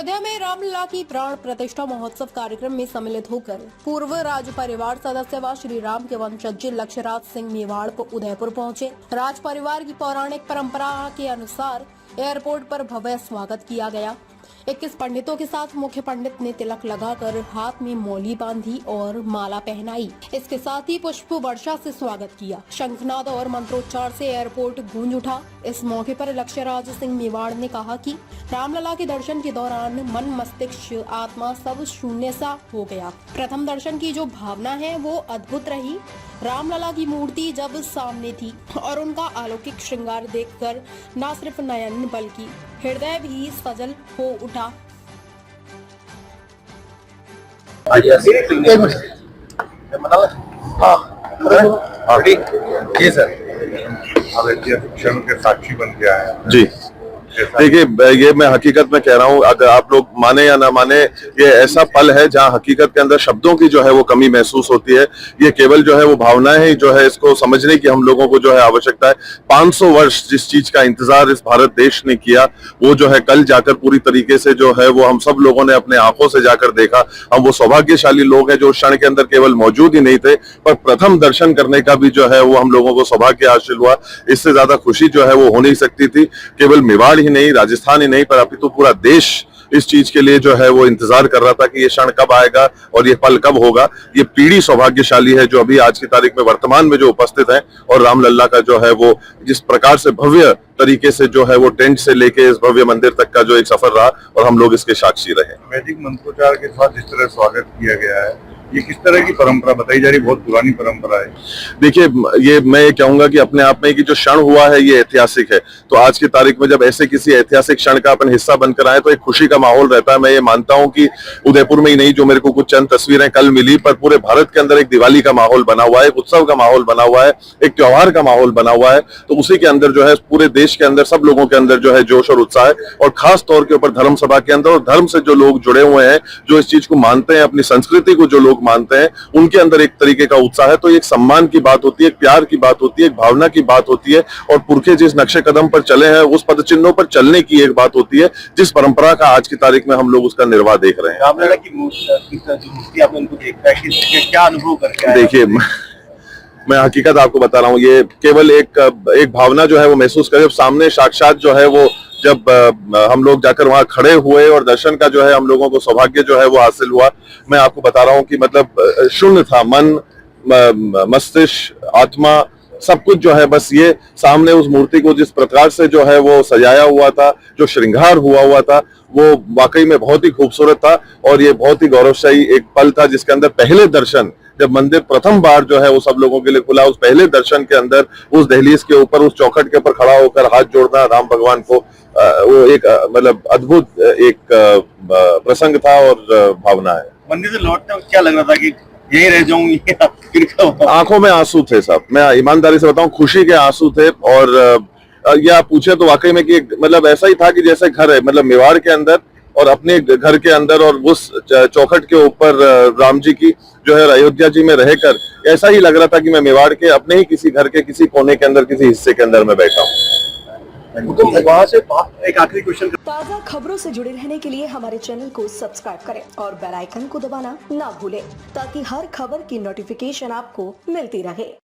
अयोध्या में रामलला की प्राण प्रतिष्ठा महोत्सव कार्यक्रम में सम्मिलित होकर पूर्व राज परिवार सदस्य व श्री राम के वंशज लक्ष्यराज सिंह मेवाड़ को उदयपुर पहुंचे। राज परिवार की पौराणिक परंपरा के अनुसार एयरपोर्ट पर भव्य स्वागत किया गया। 21 पंडितों के साथ मुख्य पंडित ने तिलक लगाकर हाथ में मौली बांधी और माला पहनाई। इसके साथ ही पुष्प वर्षा से स्वागत किया। शंखनाद और मंत्रोच्चार से एयरपोर्ट गूंज उठा। इस मौके पर लक्ष्यराज सिंह मेवाड़ ने कहा कि रामलला के दर्शन के दौरान मन मस्तिष्क आत्मा सब शून्य सा हो गया। प्रथम दर्शन की जो भावना है वो अद्भुत रही। रामलला की मूर्ति जब सामने थी और उनका अलौकिक श्रृंगार देखकर न सिर्फ नयन बल्कि हृदय भी सजल हो उठा। जी सर, क्षण के साक्षी बन के आया जी। देखिए, ये मैं हकीकत में कह रहा हूँ, अगर आप लोग माने या ना माने, ये ऐसा पल है जहाँ हकीकत के अंदर शब्दों की जो है वो कमी महसूस होती है। ये केवल जो है वो भावनाएं ही जो है इसको समझने की हम लोगों को जो है आवश्यकता है। 500 वर्ष जिस चीज का इंतजार इस भारत देश ने किया, वो जो है कल जाकर पूरी तरीके से जो है वो हम सब लोगों ने अपने आंखों से जाकर देखा। हम वो सौभाग्यशाली लोग हैं जो उस क्षण के अंदर केवल मौजूद ही नहीं थे, पर प्रथम दर्शन करने का भी जो है वो हम लोगों को सौभाग्य हासिल हुआ। इससे ज्यादा खुशी जो है वो हो नहीं सकती थी। केवल मेवाड़ ही नहीं, राजस्थान ही नहीं, पर अपितु पूरा देश इस चीज के लिए जो है वो इंतजार कर रहा था कि ये क्षण कब आएगा और ये पल कब होगा। ये पीढ़ी सौभाग्यशाली है जो अभी आज की तारीख में वर्तमान में जो उपस्थित है, और रामलला का जो है वो जिस प्रकार से भव्य तरीके से जो है वो टेंट से लेके इस भव्य मंदिर तक का जो एक सफर रहा, और हम लोग इसके साक्षी रहे। वैदिक मंत्रोच्चार के साथ जिस तरह स्वागत किया गया है, ये किस तरह की परंपरा बताई जा रही? बहुत पुरानी परंपरा है। देखिए, ये मैं ये कहूंगा कि अपने आप में कि जो क्षण हुआ है ये ऐतिहासिक है। तो आज की तारीख में जब ऐसे किसी ऐतिहासिक क्षण का अपन हिस्सा बनकर आए तो एक खुशी का माहौल रहता है। मैं ये मानता हूं कि उदयपुर में ही नहीं, जो मेरे को कुछ चंद तस्वीरें कल मिली, पर पूरे भारत के अंदर एक दिवाली का माहौल बना हुआ है, एक उत्सव का माहौल बना हुआ है, एक त्योहार का माहौल बना हुआ है। तो उसी के अंदर जो है पूरे देश के अंदर सब लोगों के अंदर जो है जोश और उत्साह है, और खास तौर के ऊपर धर्म सभा के अंदर और धर्म से जो लोग जुड़े हुए हैं, जो इस चीज को मानते हैं, अपनी संस्कृति को जो लोग मानते हैं, उनके अंदर एक तरीके का उत्साह है। तो एक सम्मान की बात होती है, एक प्यार की बात होती है, एक भावना की बात होती है, और पुरखे जिस नक्शे कदम पर चले हैं उस पद चिन्हों पर चलने की एक बात होती है, जिस परंपरा का आज की तारीख में हम लोग उसका निर्वाह देख रहे हैं। रामलला की मूर्ति आपने उनको देखा है, क्या अनुभव करके आए? देखिए, मैं हकीकत आपको बता रहा हूँ, ये केवल एक भावना जो है वो महसूस करें। सामने साक्षात जो है वो जब हम लोग जाकर वहां खड़े हुए और दर्शन का जो है हम लोगों को सौभाग्य जो है वो हासिल हुआ, मैं आपको बता रहा हूँ कि मतलब शून्य था। मन, मस्तिष्क, आत्मा, सब कुछ जो है बस ये सामने उस मूर्ति को जिस प्रकार से जो है वो सजाया हुआ था, जो श्रृंगार हुआ था, वो वाकई में बहुत ही खूबसूरत था। और ये बहुत ही गौरवशाली एक पल था जिसके अंदर पहले दर्शन, जब मंदिर प्रथम बार जो है वो सब लोगों के लिए खुला, उस पहले दर्शन के अंदर उस दहलीज के ऊपर, उस चौखट के ऊपर खड़ा होकर हाथ जोड़ना राम भगवान को, वो एक मतलब अद्भुत एक प्रसंग था और भावना है। मंदिर से लौटने क्या लग रहा था कि यही रह जाऊंगी? आंखों में आंसू थे सब, मैं ईमानदारी से बताऊं, खुशी के आंसू थे। और ये आप पूछे तो वाकई में कि मतलब ऐसा ही था कि जैसे घर है, मतलब मेवाड़ के अंदर और अपने घर के अंदर, और उस चौखट के ऊपर राम जी की जो है अयोध्या जी में रहकर ऐसा ही लग रहा था कि मैं मेवाड़ के अपने ही किसी घर के किसी कोने के अंदर, किसी हिस्से के अंदर में बैठा हूँ। तो वहां से एक आखिरी क्वेश्चन, ताज़ा खबरों से जुड़े रहने के लिए हमारे चैनल को सब्सक्राइब करें और बेल आइकन को दबाना ना भूलें, ताकि हर खबर की नोटिफिकेशन आपको मिलती रहे।